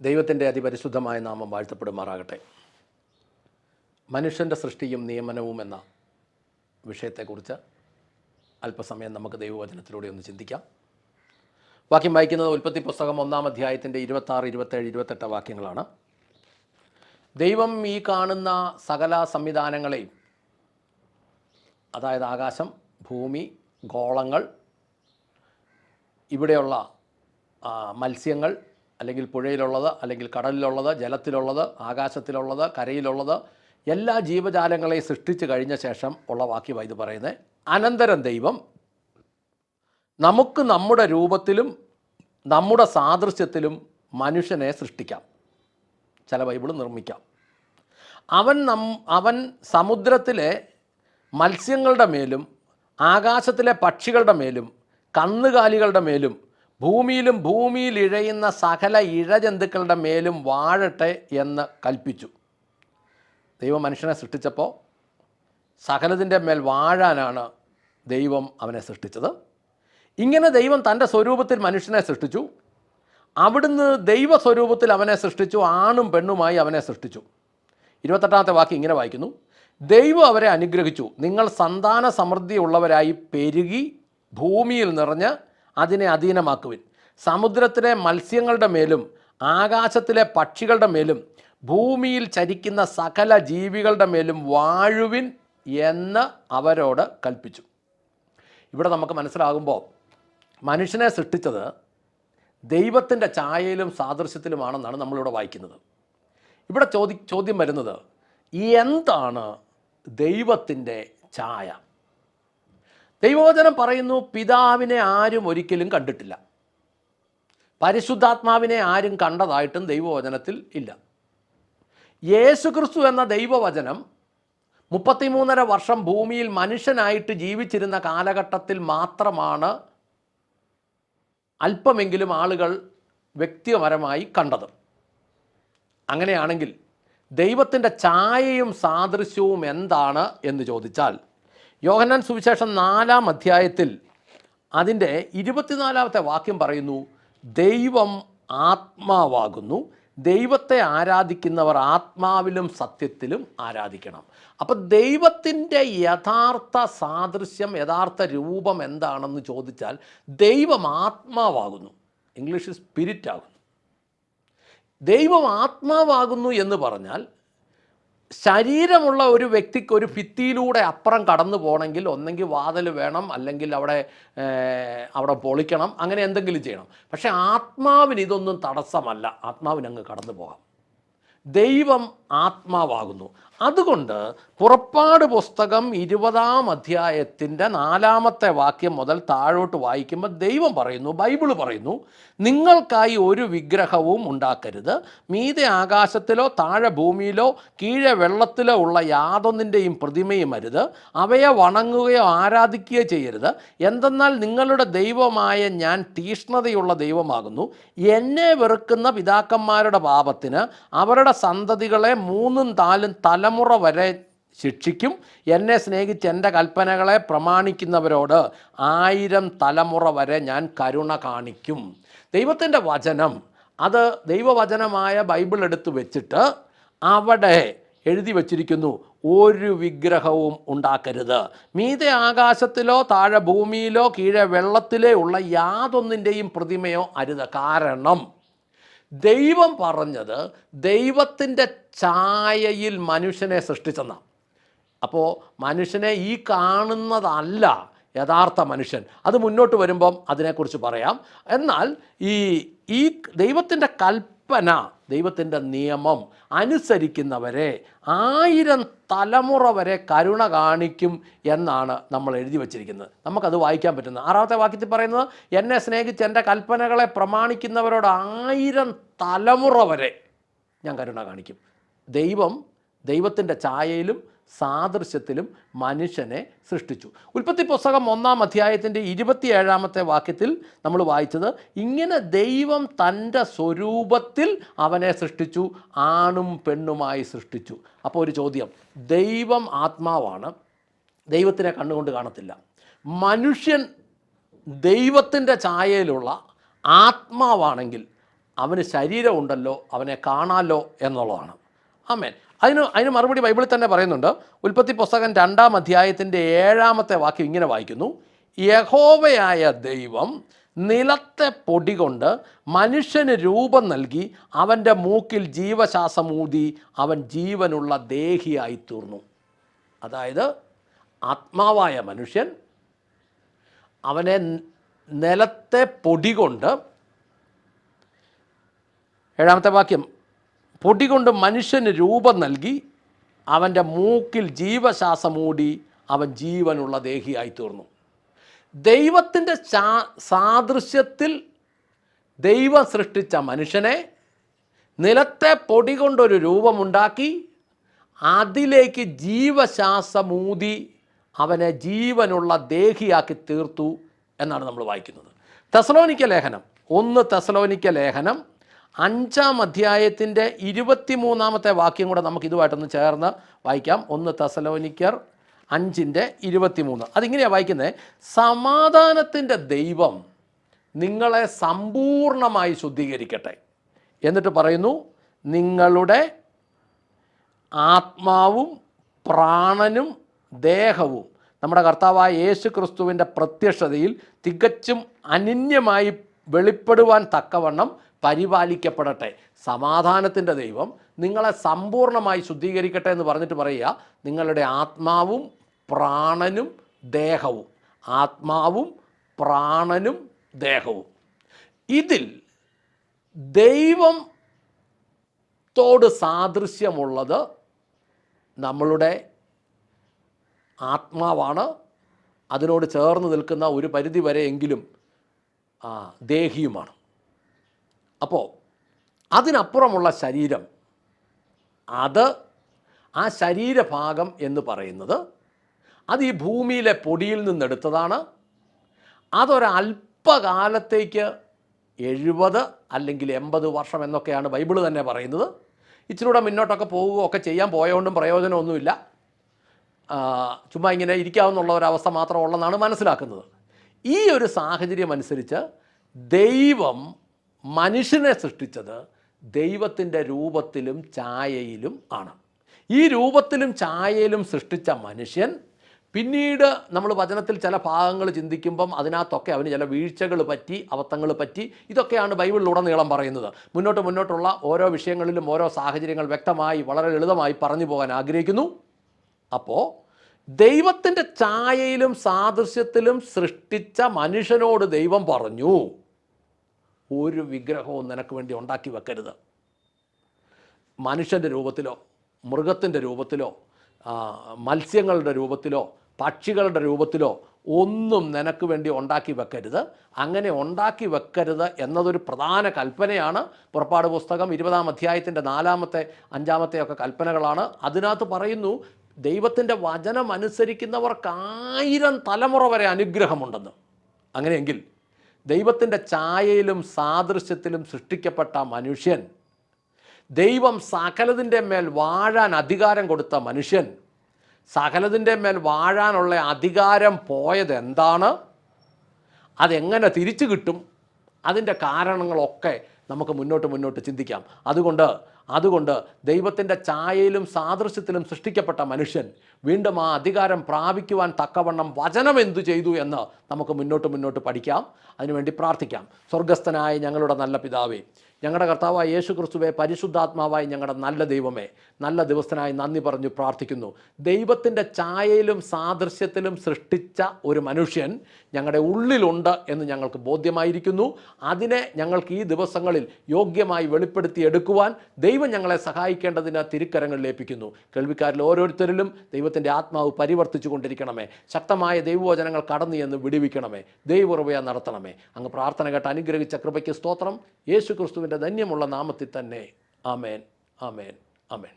ദൈവത്തിൻ്റെ അതിപരിശുദ്ധമായ നാമം വാഴ്ത്തപ്പെടുമാറാകട്ടെ. മനുഷ്യൻ്റെ സൃഷ്ടിയും നിയമനവും എന്ന വിഷയത്തെക്കുറിച്ച് അല്പസമയം നമുക്ക് ദൈവവചനത്തിലൂടെ ഒന്ന് ചിന്തിക്കാം. വാക്യം വായിക്കുന്നത് ഉൽപ്പത്തി പുസ്തകം 1-ാം അധ്യായത്തിൻ്റെ 26, 27, 28 വാക്യങ്ങളാണ്. ദൈവം ഈ കാണുന്ന സകല സംവിധാനങ്ങളെയും, അതായത് ആകാശം, ഭൂമി, ഗോളങ്ങൾ, ഇവിടെയുള്ള മത്സ്യങ്ങൾ, അല്ലെങ്കിൽ പുഴയിലുള്ളത്, അല്ലെങ്കിൽ കടലിലുള്ളത്, ജലത്തിലുള്ളത്, ആകാശത്തിലുള്ളത്, കരയിലുള്ളത്, എല്ലാ ജീവജാലങ്ങളെയും സൃഷ്ടിച്ച് കഴിഞ്ഞ ശേഷം ഉള്ള വാക്യമാണ് ഇത് പറയുന്നത്. അനന്തരം ദൈവം നമുക്ക് നമ്മുടെ രൂപത്തിലും നമ്മുടെ സാദൃശ്യത്തിലും മനുഷ്യനെ സൃഷ്ടിക്കാം. ചില ബൈബിൾ നിർമ്മിക്കാം. അവൻ സമുദ്രത്തിലെ മത്സ്യങ്ങളുടെ മേലും ആകാശത്തിലെ പക്ഷികളുടെ മേലും കന്നുകാലികളുടെ മേലും ഭൂമിയിലും ഭൂമിയിൽ ഇഴയുന്ന സകല ഇഴജന്തുക്കളുടെ മേലും വാഴട്ടെ എന്ന് കൽപ്പിച്ചു. ദൈവം മനുഷ്യനെ സൃഷ്ടിച്ചപ്പോൾ സകലതിൻ്റെ മേൽ വാഴാനാണ് ദൈവം അവനെ സൃഷ്ടിച്ചത്. ഇങ്ങനെ ദൈവം തൻ്റെ സ്വരൂപത്തിൽ മനുഷ്യനെ സൃഷ്ടിച്ചു. അവിടുന്ന് ദൈവസ്വരൂപത്തിൽ അവനെ സൃഷ്ടിച്ചു, ആണും പെണ്ണുമായി അവനെ സൃഷ്ടിച്ചു. 28-ാമത്തെ വാക്യം ഇങ്ങനെ വായിക്കുന്നു: ദൈവം അവരെ അനുഗ്രഹിച്ചു, നിങ്ങൾ സന്താന സമൃദ്ധിയുള്ളവരായി പെരുകി ഭൂമിയിൽ നിറഞ്ഞ് അതിനെ അധീനമാക്കുവിൻ, സമുദ്രത്തിലെ മത്സ്യങ്ങളുടെ മേലും ആകാശത്തിലെ പക്ഷികളുടെ മേലും ഭൂമിയിൽ ചരിക്കുന്ന സകല ജീവികളുടെ മേലും വാഴുവിൻ എന്ന് അവരോട് കൽപ്പിച്ചു. ഇവിടെ നമുക്ക് മനസ്സിലാകുമ്പോൾ മനുഷ്യനെ സൃഷ്ടിച്ചത് ദൈവത്തിൻ്റെ ഛായയിലും സാദൃശ്യത്തിലുമാണെന്നാണ് നമ്മളിവിടെ വായിക്കുന്നത്. ഇവിടെ ചോദ്യം വരുന്നത്, എന്താണ് ദൈവത്തിൻ്റെ ഛായ? ദൈവവചനം പറയുന്നു, പിതാവിനെ ആരും ഒരിക്കലും കണ്ടിട്ടില്ല, പരിശുദ്ധാത്മാവിനെ ആരും കണ്ടതായിട്ടും ദൈവവചനത്തിൽ ഇല്ല. യേശുക്രിസ്തു എന്ന ദൈവവചനം 33.5 വർഷം ഭൂമിയിൽ മനുഷ്യനായിട്ട് ജീവിച്ചിരുന്ന കാലഘട്ടത്തിൽ മാത്രമാണ് അല്പമെങ്കിലും ആളുകൾ വ്യക്തിപരമായി കണ്ടത്. അങ്ങനെയാണെങ്കിൽ ദൈവത്തിൻ്റെ ഛായയും സാദൃശ്യവും എന്താണ് എന്ന് ചോദിച്ചാൽ, യോഹന്നാൻ സുവിശേഷം 4-ാം അധ്യായത്തിൽ അതിൻ്റെ 24-ാമത്തെ വാക്യം പറയുന്നു, ദൈവം ആത്മാവാകുന്നു, ദൈവത്തെ ആരാധിക്കുന്നവർ ആത്മാവിലും സത്യത്തിലും ആരാധിക്കണം. അപ്പോൾ ദൈവത്തിൻ്റെ യഥാർത്ഥ സാദൃശ്യം, യഥാർത്ഥ രൂപം എന്താണെന്ന് ചോദിച്ചാൽ ദൈവം ആത്മാവാകുന്നു. ഇംഗ്ലീഷിൽ സ്പിരിറ്റ് ആകുന്നു. ദൈവം ആത്മാവാകുന്നു എന്ന് പറഞ്ഞാൽ ശരീരമുള്ള ഒരു വ്യക്തിക്ക് ഒരു ഭിത്തിയിലൂടെ അപ്പുറം കടന്നു പോകണമെങ്കിൽ ഒന്നെങ്കിൽ വാതിൽ വേണം, അല്ലെങ്കിൽ അവിടെ പൊളിക്കണം, അങ്ങനെ എന്തെങ്കിലും ചെയ്യണം. പക്ഷേ ആത്മാവിന് ഇതൊന്നും തടസ്സമല്ല, ആത്മാവിനങ്ങ് കടന്നു പോകാം. ദൈവം ആത്മാവാകുന്നു. അതുകൊണ്ട് പുറപ്പാട് പുസ്തകം 20-ാം അധ്യായത്തിൻ്റെ 4-ാമത്തെ വാക്യം മുതൽ താഴോട്ട് വായിക്കുമ്പോൾ ദൈവം പറയുന്നു, ബൈബിൾ പറയുന്നു, നിങ്ങൾക്കായി ഒരു വിഗ്രഹവും ഉണ്ടാക്കരുത്, മീതെ ആകാശത്തിലോ താഴെ ഭൂമിയിലോ കീഴെ വെള്ളത്തിലോ ഉള്ള യാതൊന്നിൻ്റെയും പ്രതിമയും അരുത്, അവയെ വണങ്ങുകയോ ആരാധിക്കുകയോ ചെയ്യരുത്. എന്തെന്നാൽ നിങ്ങളുടെ ദൈവമായ ഞാൻ തീഷ്ണതയുള്ള ദൈവമാകുന്നു. എന്നെ വെറുക്കുന്ന പിതാക്കന്മാരുടെ പാപത്തിന് അവരുടെ സന്തതികളെ 3-4 തലമുറ വരെ ശിക്ഷിക്കും. എന്നെ സ്നേഹിച്ച് എൻ്റെ കൽപ്പനകളെ പ്രമാണിക്കുന്നവരോട് 1000 തലമുറ വരെ ഞാൻ കരുണ കാണിക്കും. ദൈവത്തിൻ്റെ വചനം, അത് ദൈവവചനമായ ബൈബിൾ എടുത്ത് വെച്ചിട്ട് അവിടെ എഴുതി വച്ചിരിക്കുന്നു, ഒരു വിഗ്രഹവും ഉണ്ടാക്കരുത്, മീതെ ആകാശത്തിലോ താഴെ ഭൂമിയിലോ കീഴെ വെള്ളത്തിലോ ഉള്ള യാതൊന്നിൻ്റെയും പ്രതിമയോ അരുത്. കാരണം ദൈവം പറഞ്ഞത് ദൈവത്തിൻ്റെ ഛായയിൽ മനുഷ്യനെ സൃഷ്ടിച്ചെന്നാണ്. അപ്പോൾ മനുഷ്യനെ ഈ കാണുന്നതല്ല യഥാർത്ഥ മനുഷ്യൻ. അത് മുന്നോട്ട് വരുമ്പം അതിനെക്കുറിച്ച് പറയാം. എന്നാൽ ഈ ദൈവത്തിൻ്റെ കൽപ്പന, ദൈവത്തിൻ്റെ നിയമം അനുസരിക്കുന്നവരെ 1000 തലമുറ വരെ കരുണ കാണിക്കും എന്നാണ് നമ്മൾ എഴുതി വച്ചിരിക്കുന്നത്. നമുക്കത് വായിക്കാൻ പറ്റുന്നത് 6-ാമത്തെ വാക്യത്തിൽ പറയുന്നത്, എന്നെ സ്നേഹിച്ച് എൻ്റെ കൽപ്പനകളെ പ്രമാണിക്കുന്നവരോട് 1000 തലമുറ വരെ ഞാൻ കരുണ കാണിക്കും. ദൈവത്തിൻ്റെ ഛായയിലും സാദൃശ്യത്തിലും മനുഷ്യനെ സൃഷ്ടിച്ചു. ഉൽപ്പത്തി പുസ്തകം 1-ാം അധ്യായത്തിൻ്റെ 27-ാമത്തെ വാക്യത്തിൽ നമ്മൾ വായിച്ചത്, ഇങ്ങനെ ദൈവം തൻ്റെ സ്വരൂപത്തിൽ അവനെ സൃഷ്ടിച്ചു, ആണും പെണ്ണുമായി സൃഷ്ടിച്ചു. അപ്പോൾ ഒരു ചോദ്യം, ദൈവം ആത്മാവാണ്, ദൈവത്തിനെ കണ്ണുകൊണ്ട് കാണത്തില്ല. മനുഷ്യൻ ദൈവത്തിൻ്റെ ഛായയിലുള്ള ആത്മാവാണെങ്കിൽ അവന് ശരീരമുണ്ടല്ലോ, അവനെ കാണാമല്ലോ എന്നുള്ളതാണ്. ആമേൻ. അതിന് മറുപടി ബൈബിളിൽ തന്നെ പറയുന്നുണ്ട്. ഉൽപ്പത്തി പുസ്തകം 2-ാം അധ്യായത്തിൻ്റെ 7-ാമത്തെ വാക്യം ഇങ്ങനെ വായിക്കുന്നു: യഹോവയായ ദൈവം നിലത്തെ പൊടി കൊണ്ട് മനുഷ്യന് രൂപം നൽകി അവൻ്റെ മൂക്കിൽ ജീവശ്വാസമൂതി അവൻ ജീവനുള്ള ദേഹിയായി തീർന്നു. അതായത് ആത്മാവായ മനുഷ്യൻ അവനെ നിലത്തെ പൊടി കൊണ്ട്, 7-ാമത്തെ വാക്യം, പൊടി കൊണ്ട് മനുഷ്യന് രൂപം നൽകി അവൻ്റെ മൂക്കിൽ ജീവശ്വാസമൂടി അവൻ ജീവനുള്ള ദേഹിയായി തീർന്നു. ദൈവത്തിൻ്റെ സാദൃശ്യത്തിൽ ദൈവം സൃഷ്ടിച്ച മനുഷ്യനെ നിലത്തെ പൊടി കൊണ്ടൊരു രൂപമുണ്ടാക്കി അതിലേക്ക് ജീവശ്വാസമൂതി അവനെ ജീവനുള്ള ദേഹിയാക്കി തീർത്തു എന്നാണ് നമ്മൾ വായിക്കുന്നത്. തെസലോനിക്ക ലേഖനം 1 തെസലോനിക്ക ലേഖനം 5-ാം അധ്യായത്തിൻ്റെ 23-ാമത്തെ വാക്യം കൂടെ നമുക്ക് ഇതുമായിട്ടൊന്ന് ചേർന്ന് വായിക്കാം. 1 തെസലോനിക്കർ 5:23. അതിങ്ങനെയാണ് വായിക്കുന്നത്: സമാധാനത്തിൻ്റെ ദൈവം നിങ്ങളെ സമ്പൂർണമായി ശുദ്ധീകരിക്കട്ടെ. എന്നിട്ട് പറയുന്നു, നിങ്ങളുടെ ആത്മാവും പ്രാണനും ദേഹവും നമ്മുടെ കർത്താവായ യേശു ക്രിസ്തുവിൻ്റെ പ്രത്യക്ഷതയിൽ തികച്ചും അനന്യമായി വെളിപ്പെടുവാൻ തക്കവണ്ണം പരിപാലിക്കപ്പെടട്ടെ. സമാധാനത്തിൻ്റെ ദൈവം നിങ്ങളെ സമ്പൂർണമായി ശുദ്ധീകരിക്കട്ടെ എന്ന് പറഞ്ഞിട്ട് പറയുക, നിങ്ങളുടെ ആത്മാവും പ്രാണനും ദേഹവും. ആത്മാവും പ്രാണനും ദേഹവും. ഇതിൽ ദൈവത്തോട് സാദൃശ്യമുള്ളത് നമ്മളുടെ ആത്മാവാണ്. അതിനോട് ചേർന്ന് നിൽക്കുന്ന ഒരു പരിധി വരെയെങ്കിലും ദേഹിയുമാണ്. അപ്പോൾ അതിനപ്പുറമുള്ള ശരീരം, അത് ആ ശരീരഭാഗം എന്ന് പറയുന്നത് അത് ഈ ഭൂമിയിലെ പൊടിയിൽ നിന്നെടുത്തതാണ്. അതൊരല്പകാലത്തേക്ക് 70 അല്ലെങ്കിൽ 80 വർഷം എന്നൊക്കെയാണ് ബൈബിൾ തന്നെ പറയുന്നത്. ഇച്ചിരൂടെ മുന്നോട്ടൊക്കെ പോവുകയൊക്കെ ചെയ്യാൻ പോയതുകൊണ്ടും പ്രയോജനമൊന്നുമില്ല. ചുമ്മാ ഇങ്ങനെ ഇരിക്കാവുന്നുള്ള ഒരവസ്ഥ മാത്രമുള്ളതെന്നാണ് മനസ്സിലാക്കുന്നത്. ഈ ഒരു സാഹചര്യം അനുസരിച്ച് ദൈവം മനുഷ്യനെ സൃഷ്ടിച്ചത് ദൈവത്തിൻ്റെ രൂപത്തിലും ഛായയിലും ആണ്. ഈ രൂപത്തിലും ഛായയിലും സൃഷ്ടിച്ച മനുഷ്യൻ പിന്നീട് നമ്മൾ വചനത്തിൽ ചില ഭാഗങ്ങൾ ചിന്തിക്കുമ്പം അതിനകത്തൊക്കെ അവന് ചില വീഴ്ചകൾ പറ്റി, അബദ്ധങ്ങൾ പറ്റി. ഇതൊക്കെയാണ് ബൈബിളിലുടനീളം പറയുന്നത്. മുന്നോട്ടുള്ള ഓരോ വിഷയങ്ങളിലും ഓരോ സാഹചര്യങ്ങൾ വ്യക്തമായി വളരെ ലളിതമായി പറഞ്ഞു പോകാൻ ആഗ്രഹിക്കുന്നു. അപ്പോൾ ദൈവത്തിൻ്റെ ഛായയിലും സാദൃശ്യത്തിലും സൃഷ്ടിച്ച മനുഷ്യനോട് ദൈവം പറഞ്ഞു, ഒരു വിഗ്രഹവും നിനക്ക് വേണ്ടി ഉണ്ടാക്കി വെക്കരുത്. മനുഷ്യൻ്റെ രൂപത്തിലോ മൃഗത്തിൻ്റെ രൂപത്തിലോ മത്സ്യങ്ങളുടെ രൂപത്തിലോ പക്ഷികളുടെ രൂപത്തിലോ ഒന്നും നിനക്ക് വേണ്ടി ഉണ്ടാക്കി വെക്കരുത്. അങ്ങനെ ഉണ്ടാക്കി വെക്കരുത് എന്നതൊരു പ്രധാന കൽപ്പനയാണ്. പുറപ്പാട് പുസ്തകം 20-ാം അധ്യായത്തിൻ്റെ 4-ാമത്തെ 5-ാമത്തെ ഒക്കെ കൽപ്പനകളാണ്. അതിനകത്ത് പറയുന്നു, ദൈവത്തിൻ്റെ വചനം അനുസരിക്കുന്നവർക്ക് 1000 തലമുറ വരെ അനുഗ്രഹമുണ്ടെന്ന്. അങ്ങനെയെങ്കിൽ ദൈവത്തിൻ്റെ ഛായയിലും സാദൃശ്യത്തിലും സൃഷ്ടിക്കപ്പെട്ട മനുഷ്യൻ, ദൈവം സകലതിൻ്റെ മേൽ വാഴാൻ അധികാരം കൊടുത്ത മനുഷ്യൻ, സകലതിൻ്റെ മേൽ വാഴാനുള്ള അധികാരം പോയത് എന്താണ്, അതെങ്ങനെ തിരിച്ചു കിട്ടും, അതിൻ്റെ കാരണങ്ങളൊക്കെ നമുക്ക് മുന്നോട്ട് ചിന്തിക്കാം. അതുകൊണ്ട് ദൈവത്തിൻ്റെ ഛായയിലും സാദൃശ്യത്തിലും സൃഷ്ടിക്കപ്പെട്ട മനുഷ്യൻ വീണ്ടും ആ അധികാരം പ്രാപിക്കുവാൻ തക്കവണ്ണം വചനം എന്തു ചെയ്തു എന്ന് നമുക്ക് മുന്നോട്ട് പഠിക്കാം. അതിനുവേണ്ടി പ്രാർത്ഥിക്കാം. സ്വർഗസ്ഥനായ ഞങ്ങളുടെ നല്ല പിതാവേ, ഞങ്ങളുടെ കർത്താവായ യേശു ക്രിസ്തുവേ, പരിശുദ്ധാത്മാവായി ഞങ്ങളുടെ നല്ല ദൈവമേ, നല്ല ദിവസത്തിനായി നന്ദി പറഞ്ഞു പ്രാർത്ഥിക്കുന്നു. ദൈവത്തിൻ്റെ ഛായയിലും സാദൃശ്യത്തിലും സൃഷ്ടിച്ച ഒരു മനുഷ്യൻ ഞങ്ങളുടെ ഉള്ളിലുണ്ട് എന്ന് ഞങ്ങൾക്ക് ബോധ്യമായിരിക്കുന്നു. അതിനെ ഞങ്ങൾക്ക് ഈ ദിവസങ്ങളിൽ യോഗ്യമായി വെളിപ്പെടുത്തിയെടുക്കുവാൻ ദൈവം ഞങ്ങളെ സഹായിക്കേണ്ടതിന് തിരുക്കരങ്ങളിൽ ഏൽപ്പിക്കുന്നു. കേൾവിക്കാരിൽ ഓരോരുത്തരിലും ദൈവത്തിൻ്റെ ആത്മാവ് പരിവർത്തിച്ചു കൊണ്ടിരിക്കണമേ. ശക്തമായ ദൈവവചനങ്ങൾ കടന്നു എന്ന് വിടുവിക്കണമേ. ദൈവകൃപ നടത്തണമേ. അങ്ങ് പ്രാർത്ഥന കേട്ട് അനുഗ്രഹിച്ച കൃപയ്ക്ക് സ്തോത്രം. യേശു ക്രിസ്തുവിൻ്റെ ധന്യമുള്ള നാമത്തിൽ തന്നെ. ആമേൻ, ആമേൻ, ആമേൻ.